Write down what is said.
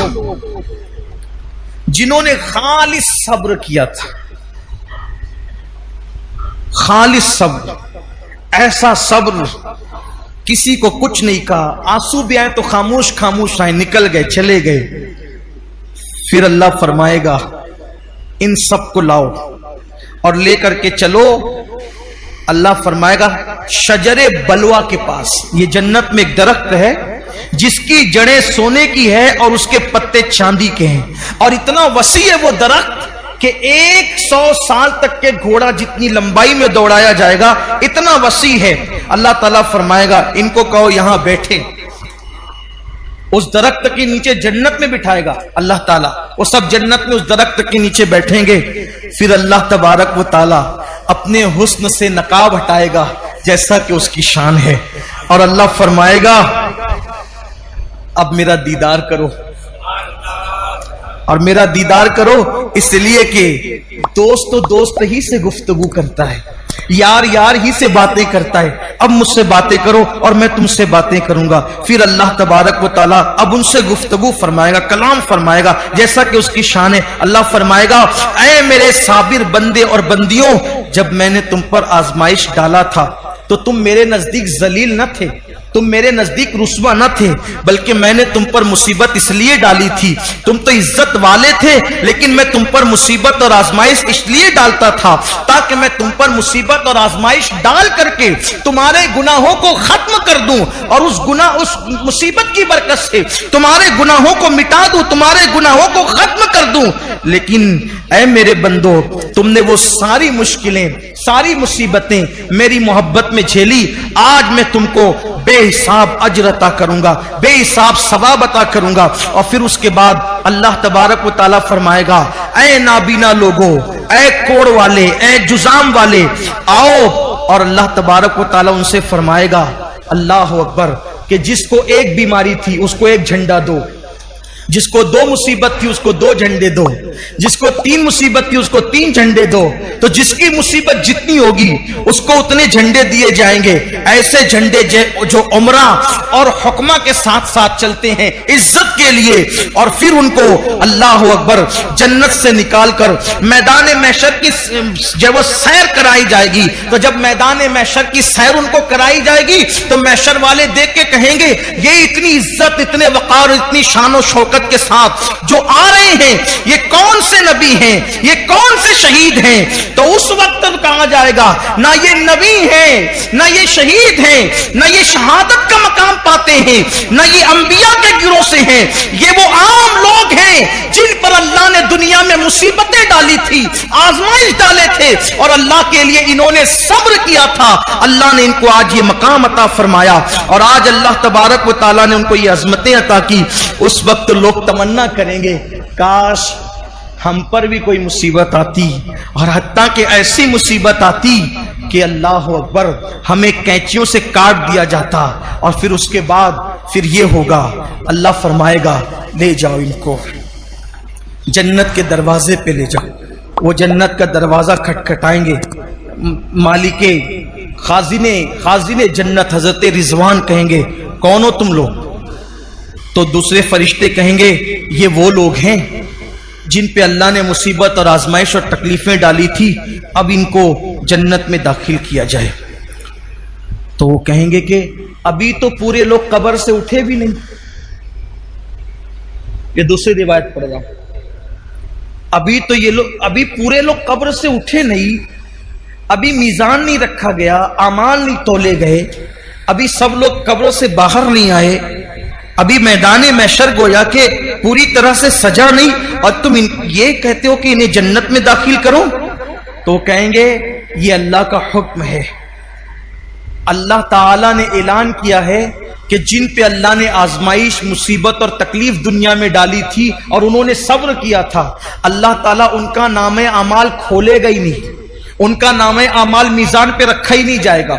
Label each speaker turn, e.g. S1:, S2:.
S1: لوگ جنہوں نے خالص صبر کیا تھا، خالص صبر، ایسا صبر کسی کو کچھ نہیں کہا، آنسو بھی آئے تو خاموش خاموش آئے، نکل گئے، چلے گئے، پھر اللہ فرمائے گا ان سب کو لاؤ اور لے کر کے چلو، اللہ فرمائے گا شجر بلوا کے پاس۔ یہ جنت میں ایک درخت ہے جس کی جڑیں سونے کی ہے اور اس کے پتے چاندی کے ہیں، اور اتنا وسیع ہے وہ درخت کہ 100 سال تک کے گھوڑا جتنی لمبائی میں دوڑایا جائے گا، اتنا وسیع ہے۔ اللہ تعالیٰ فرمائے گا ان کو کہو یہاں بیٹھے، اس درخت کے نیچے جنت میں بٹھائے گا اللہ تعالیٰ، وہ سب جنت میں اس درخت کے نیچے بیٹھیں گے، پھر اللہ تبارک و تعالیٰ اپنے حسن سے نقاب ہٹائے گا جیسا کہ اس کی شان ہے، اور اللہ فرمائے گا اب میرا دیدار کرو، اور میرا دیدار کرو اس لیے کہ دوست تو دوست ہی سے گفتگو کرتا ہے، یار یار ہی سے باتیں کرتا ہے، اب مجھ سے باتیں کرو اور میں تم سے باتیں کروں گا۔ پھر اللہ تبارک و تعالیٰ اب ان سے گفتگو فرمائے گا، کلام فرمائے گا جیسا کہ اس کی شان ہے۔ اللہ فرمائے گا اے میرے صابر بندے اور بندیوں، جب میں نے تم پر آزمائش ڈالا تھا تو تم میرے نزدیک ذلیل نہ تھے، تم میرے نزدیک رسوا نہ تھے، بلکہ میں نے تم پر مصیبت اس لیے ڈالی تھی، تم تو عزت والے تھے لیکن میں تم پر مصیبت اور آزمائش اس لیے ڈالتا تھا تاکہ میں تم پر مصیبت اور آزمائش ڈال کر کے تمہارے گناہوں کو ختم کر دوں، اور اس مصیبت کی برکت سے تمہارے گناہوں کو مٹا دوں، تمہارے گناہوں کو ختم کر دوں۔ لیکن اے میرے بندو، تم نے وہ ساری مشکلیں، ساری مصیبتیں میری محبت میں جھیلی، آج میں تم کو بے حساب اجر عطا کروں گا، بے حساب ثواب عطا کروں گا۔ اور پھر اس کے بعد اللہ تبارک و تعالیٰ فرمائے گا اے نابینا لوگوں، اے کوڑ والے، اے جزام والے، آؤ، اور اللہ تبارک و تعالیٰ ان سے فرمائے گا اللہ اکبر کہ جس کو ایک بیماری تھی اس کو ایک جھنڈا دو، جس کو 2 مصیبت تھی اس کو 2 جھنڈے دو، جس کو 3 مصیبت تھی اس کو 3 جھنڈے دو، تو جس کی مصیبت جتنی ہوگی اس کو اتنے جھنڈے دیے جائیں گے، ایسے جھنڈے جو عمرہ اور حکمہ کے ساتھ ساتھ چلتے ہیں عزت کے لیے۔ اور پھر ان کو اللہ اکبر جنت سے نکال کر میدان محشر کی جب وہ سیر کرائی جائے گی، تو جب میدان محشر کی سیر ان کو کرائی جائے گی تو محشر والے دیکھ کے کہیں گے یہ اتنی عزت، اتنے وقار، اتنی شان و شوکت کے ساتھ جو آ رہے ہیں یہ کون سے نبی ہیں، یہ کون سے شہید ہیں؟ تو اس وقت کہا جائے گا نہ یہ نبی ہیں، نہ یہ شہید ہیں، نہ یہ شہادت کا مقام پاتے ہیں، نہ یہ انبیاء کے گروہ سے ہیں، یہ وہ عام لوگ ہیں جن پر اللہ نے دنیا میں مصیبتیں ڈالی تھی، آزمائش ڈالے تھے، اور اللہ کے لیے انہوں نے صبر کیا تھا، اللہ نے ان کو آج یہ مقام عطا فرمایا، اور آج اللہ تبارک و تعالیٰ نے ان کو یہ عظمتیں عطا کی۔ اس وقت لوگ تمنا کریں گے کاش ہم پر بھی کوئی مصیبت آتی، اور حتیٰ کہ ایسی مصیبت آتی کہ اللہ اکبر ہمیں کینچیوں سے کاٹ دیا جاتا، اور پھر اس کے بعد پھر یہ ہوگا اللہ فرمائے گا لے جاؤ ان کو جنت کے دروازے پہ لے جاؤ۔ وہ جنت کا دروازہ کھٹکھٹائیں گے، مالک خازن جنت حضرت رضوان کہیں گے کون ہو تم لوگ؟ تو دوسرے فرشتے کہیں گے یہ وہ لوگ ہیں جن پہ اللہ نے مصیبت اور آزمائش اور تکلیفیں ڈالی تھی، اب ان کو جنت میں داخل کیا جائے۔ تو وہ کہیں گے کہ ابھی تو پورے لوگ قبر سے اٹھے بھی نہیں، یہ دوسری روایت پڑھ رہا ہوں، ابھی پورے لوگ قبر سے اٹھے نہیں، ابھی میزان نہیں رکھا گیا، اعمال نہیں تولے گئے، ابھی سب لوگ قبروں سے باہر نہیں آئے، ابھی میدان محشر گویا کہ پوری طرح سے سجا نہیں، اور تم یہ کہتے ہو کہ انہیں جنت میں داخل کرو؟ تو کہیں گے یہ اللہ کا حکم ہے، اللہ تعالیٰ نے اعلان کیا ہے کہ جن پہ اللہ نے آزمائش، مصیبت اور تکلیف دنیا میں ڈالی تھی اور انہوں نے صبر کیا تھا، اللہ تعالیٰ ان کا نام اعمال کھولے گا ہی نہیں، ان کا نام اعمال میزان پہ رکھا ہی نہیں جائے گا،